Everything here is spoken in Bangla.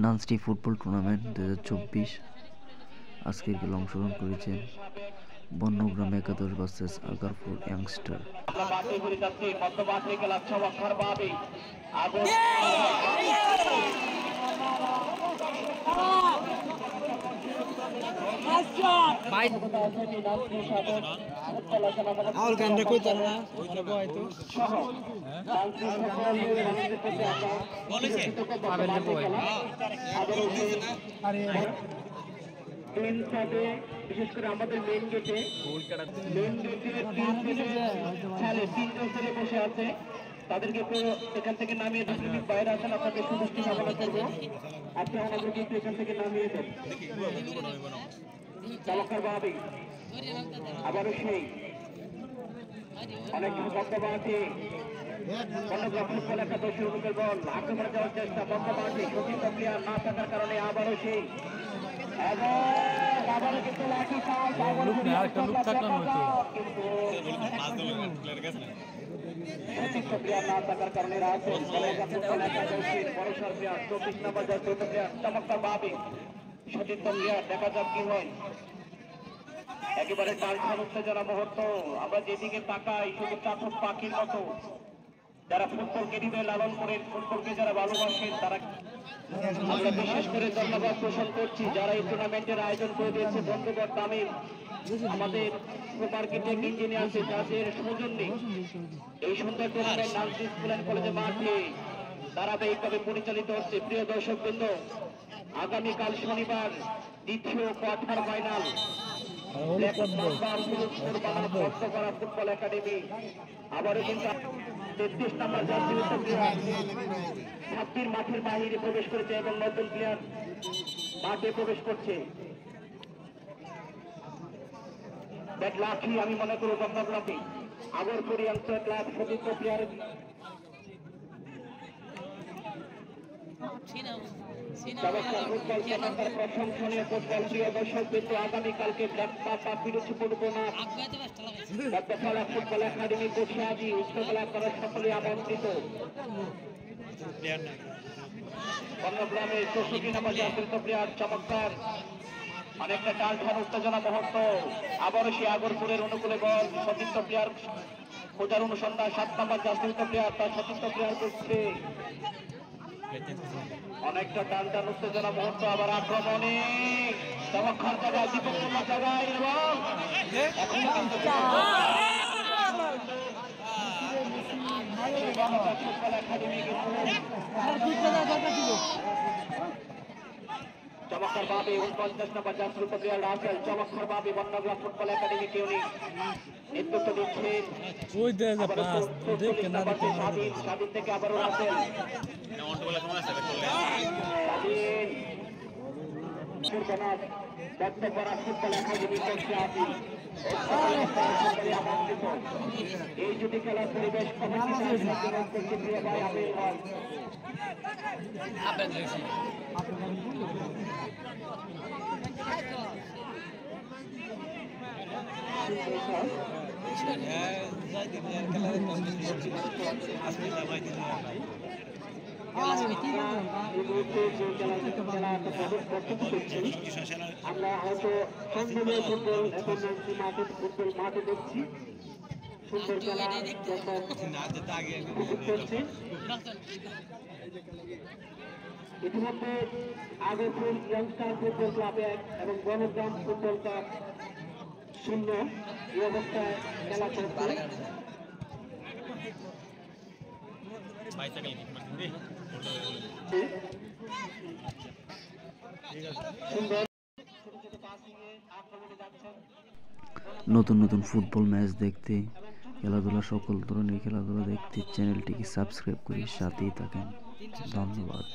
নান্সটি ফুটবল টুর্নামেন্ট 2024 আজকের খেলা অংশগ্রহণ করেছেন বন্যগ্রাম একাদশ ভার্সেস আগারপুর ইয়াংস্টার। বিশেষ করে আমাদের মেন গেটে তিনজন ছেলে বসে আছে, তাদেরকে এখান থেকে নামিয়ে ডিস্ট্রিক্ট বাইরে আসেন। আপনাদের সুদৃষ্টি কামনা করবো, আপনি আমাদেরকে একটু এখান থেকে নামিয়ে দেন। চমৎকার ভাবে আবারও সেই অনেক বন্ধবাসী ফুটবল একাদশ বল আক্রমণে যাওয়ার চেষ্টা, বন্ধবাসী সঠিক প্লেয়ার না থাকার কারণে আবারও সেই কিন্তু লাঠি প্লেয়ার না থাকার কারণে চমৎকার ভাবে সতীর্থ প্লেয়ার দেখা যাক কি হয়। একেবারে টালছাল উত্তেজনা মুহূর্ত, আমরা যেদিকে তাকাই শুধু চাতক পাখির মতো। যারা ফুটবলকে হৃদয়ে লালন করেন, ফুটবলকে যারা ভালোবাসেন, তারা আমরা বিশেষ করে ধন্যবাদ পোষণ করছি যারা এই টুর্নামেন্টের আয়োজন করে দিয়েছে। বন্ধুবর তামিম, আমাদের সুপারকিটেক ইঞ্জিনিয়ার আছে, যাদের সৌজন্যে এই সুন্দর টুর্নামেন্ট নান্সি স্কুল অ্যান্ড কলেজের মাঠে ধারাবাহিকভাবে পরিচালিত হচ্ছে। প্রিয় দর্শকবৃন্দ, আগামীকাল শনিবার দ্বিতীয় কোয়ার্টার ফাইনাল ফুটবল একাডেমি আবারও কিন্তু 33 নম্বর জাতীয় ছাত্রীর মাঠের বাহিরে প্রবেশ করেছে এবং নতুন প্লেয়ার মাঠে প্রবেশ করছে। লাঠি আমি মনে করি বন্ধগ্রামী আগরপুর ইয়াংস্টার ক্লাব সতীর্থ প্লেয়ার প্রশংসনীয় ফুটবল। প্রিয় দর্শক বিন্দু, আগামীকালকে ফুটবল একাডেমি কোষাদি উচ্চকলা করার সকলে আমন্ত্রিত। বন্যগ্রামের 64 নম্বর জাতীয় প্লেয়ার চমৎকার অনেকটা টালঠান উত্তেজনা মুহূর্ত, আবারও সে আগরপুরের অনুকূলে বল সতীর্থ প্লেয়ার খোঁজার অনুসন্ধান। 7 নম্বর জাতীয় প্লেয়ার তার সতীর্থ প্লেয়ার করছে অনেকটা টান উত্তেজনা মুহূর্ত। আবার আক্রমণে চমৎকার জায়গায় বিপন্ন জায়গায় এবং চমৎকার ভাবে 49 নম্বর জাতীয় প্লেয়ার রাসেল চমৎকার ভাবে বন্যগ্রাম ফুটবল একাডেমিকে উনি নেতৃত্ব দিচ্ছেন। স্বাধীন থেকে আবারও রাসেল এই জুটি খেলার পরিবেশ আমরা হয়তো সংগ্রামে ফুটবল এখন ফুটবল মাঠে দেখছি সুন্দর খেলা করছে। ইতিমধ্যে আগরপুর ইয়াংস্টার ফুটবল ক্লাব 1 এবং বনগ্রাম ফুটবল ক্লাব 0 এই অবস্থায় খেলা চলছে। নতুন নতুন ফুটবল ম্যাচ দেখতে, খেলাধুলা সকল ধরনের খেলাধুলা দেখতে চ্যানেলটিকে সাবস্ক্রাইব করে সাথেই থাকেন। ধন্যবাদ।